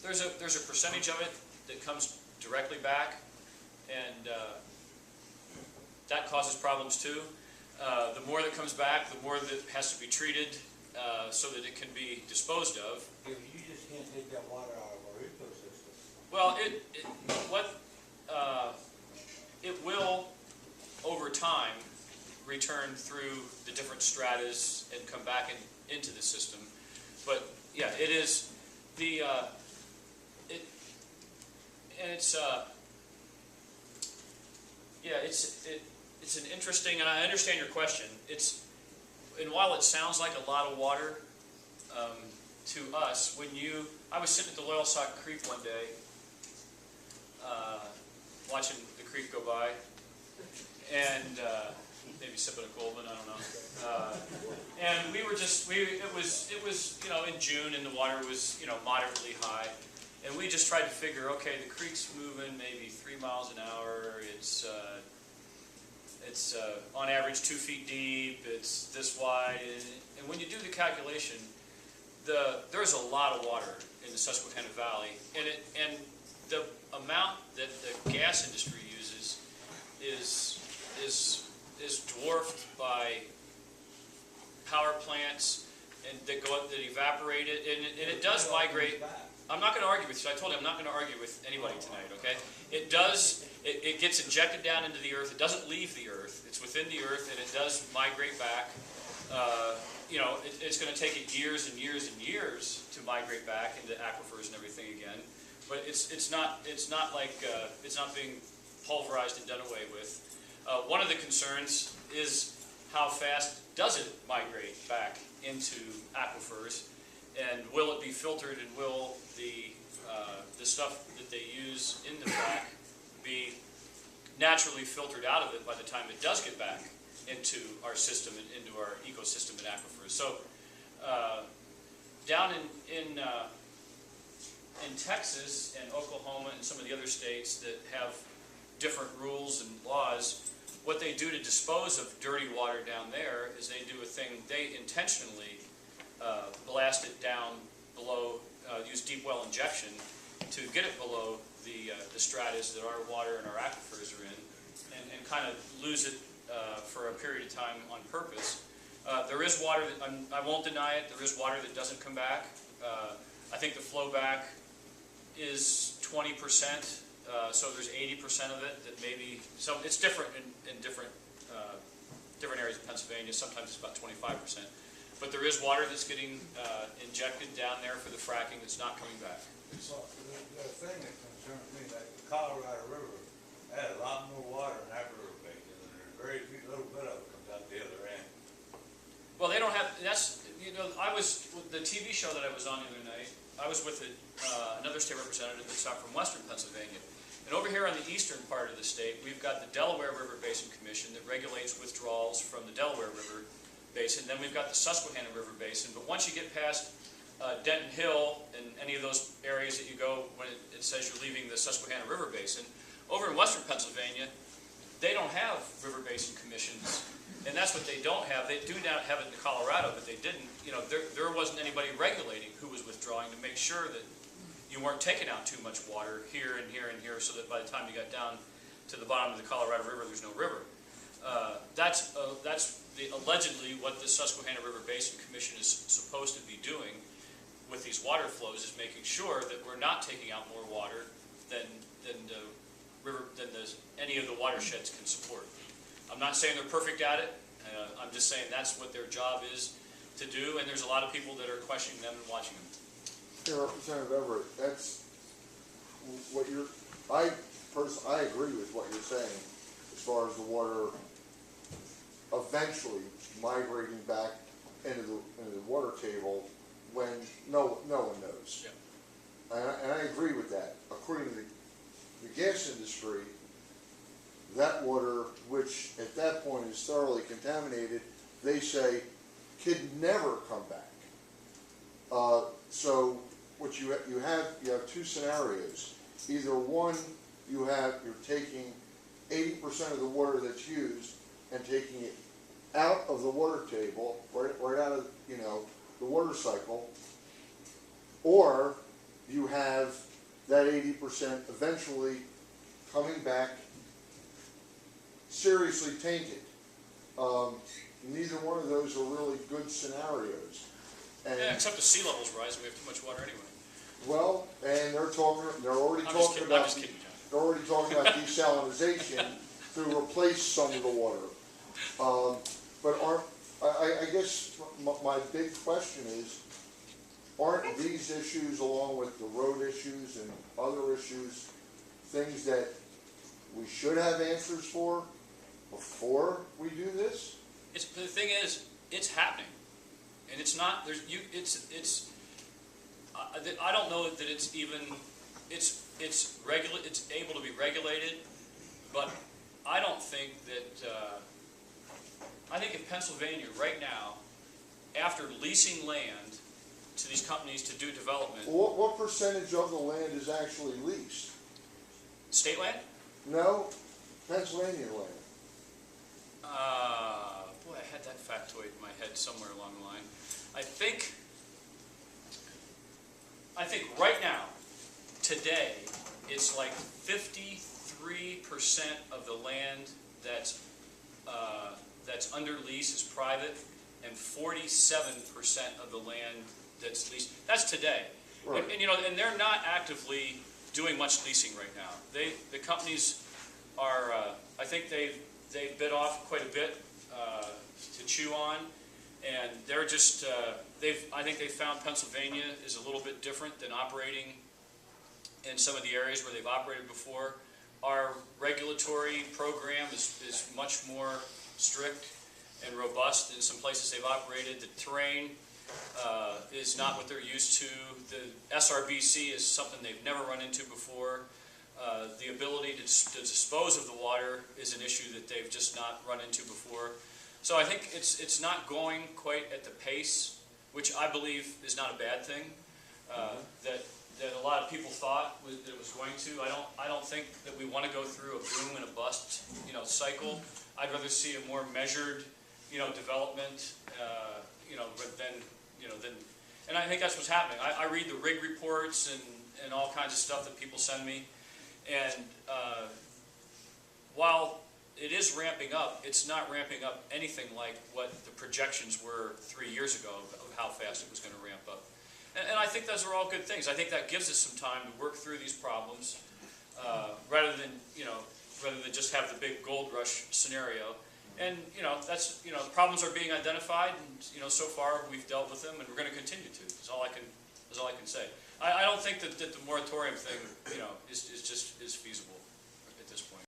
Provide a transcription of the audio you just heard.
there's a percentage of it that comes directly back, and that causes problems too. The more that comes back, the more that has to be treated so that it can be disposed of. Yeah, you just can't take that water out of our ecosystem. Well, it will over time return through the different stratas and come back into the system. But yeah, it is the it's an interesting, and I understand your question. And while it sounds like a lot of water to us, I was sitting at the Loyalsock Creek one day, watching the creek go by, and maybe sipping a Goldman, I don't know. And it was in June, and the water was moderately high, and we just tried to figure, okay, the creek's moving maybe 3 miles an hour. It's on average 2 feet deep. It's this wide, and when you do the calculation, there's a lot of water in the Susquehanna Valley, and the amount that the gas industry uses is dwarfed by power plants and that evaporate it, and it does migrate. I'm not going to argue with you. I told you I'm not going to argue with anybody tonight. Okay, it does. It gets injected down into the earth. It doesn't leave the earth. It's within the earth, and it does migrate back. It's going to take it years and years and years to migrate back into aquifers and everything again. But it's not like it's not being pulverized and done away with. One of the concerns is how fast does it migrate back into aquifers, and will it be filtered, and will the stuff that they use in the frac be naturally filtered out of it by the time it does get back into our system and into our ecosystem and aquifers. So down in Texas and Oklahoma and some of the other states that have different rules and laws, what they do to dispose of dirty water down there is they do a thing, they intentionally blast it down below, use deep well injection to get it below the stratas that our water and our aquifers are in, and kind of lose it for a period of time on purpose. There is water that, I won't deny it, there is water that doesn't come back. I think the flow back is 20%, so there's 80% of it that maybe, so it's different in different areas of Pennsylvania. Sometimes it's about 25%. But there is water that's getting injected down there for the fracking that's not coming back. Well, the thing that concerns me, that the Colorado River had a lot more water in that river basin, and there's very little bit of it comes out the other end. Well, they don't have, I was, with the TV show that I was on the other night, I was with another state representative that's out from western Pennsylvania. And over here on the eastern part of the state, we've got the Delaware River Basin Commission that regulates withdrawals from the Delaware River Basin. Then we've got the Susquehanna River Basin. But once you get past Denton Hill and any of those areas that you go when it says you're leaving the Susquehanna River Basin, over in western Pennsylvania, they don't have river basin commissions. And that's what they don't have. They do not have it in Colorado, but they didn't. There wasn't anybody regulating who was withdrawing to make sure that you weren't taking out too much water here and here and here, so that by the time you got down to the bottom of the Colorado River, there's no river. That's allegedly what the Susquehanna River Basin Commission is supposed to be doing with these water flows, is making sure that we're not taking out more water than any of the watersheds can support. I'm not saying they're perfect at it. I'm just saying that's what their job is to do, and there's a lot of people that are questioning them and watching them. Yeah, Representative Everett, that's what I agree with what you're saying as far as the water eventually migrating back into the water table when no one knows. Yeah. And I agree with that. According to the gas industry, that water, which at that point is thoroughly contaminated, they say could never come back. So what you have two scenarios. Either one, you're taking 80% of the water that's used and taking it out of the water table, right out of the water cycle, or you have that 80% eventually coming back seriously tainted. Neither one of those are really good scenarios. And Yeah, except the sea levels rise and we have too much water anyway. well, and they're already I'm just talking kidding, about I'm just kidding, John. they're already talking about desalinization to replace some of the water. But I guess my big question is, aren't these issues, along with the road issues and other issues, things that we should have answers for before we do this? The thing is, it's happening, and it's not. I don't know that it's even. It's able to be regulated, but I don't think that. I think in Pennsylvania right now, after leasing land to these companies to do development, What percentage of the land is actually leased? state land. No, Pennsylvania land. Boy, I had that factoid in my head somewhere along the line. I think right now, today, it's like 53% of the land that's under lease is private, and 47% of the land that's leased. That's today. Right. And they're not actively doing much leasing right now. The companies are, I think they've bit off quite a bit to chew on, and they're just, I think they found Pennsylvania is a little bit different than operating in some of the areas where they've operated before. Our regulatory program is much more strict and robust than some places they've operated. The terrain is not what they're used to. The SRBC is something they've never run into before. The ability to dispose of the water is an issue that they've just not run into before. So I think it's not going quite at the pace, which I believe is not a bad thing, that a lot of people thought that it was going to. I don't think that we want to go through a boom and a bust, cycle. I'd rather see a more measured, development, and I think that's what's happening. I read the rig reports and all kinds of stuff that people send me, and while it is ramping up, it's not ramping up anything like what the projections were 3 years ago of how fast it was going to ramp up. And I think those are all good things. I think that gives us some time to work through these problems, rather than just have the big gold rush scenario. And that's problems are being identified, and so far we've dealt with them, and we're going to continue to. Is all I can say. I don't think that the moratorium thing is feasible.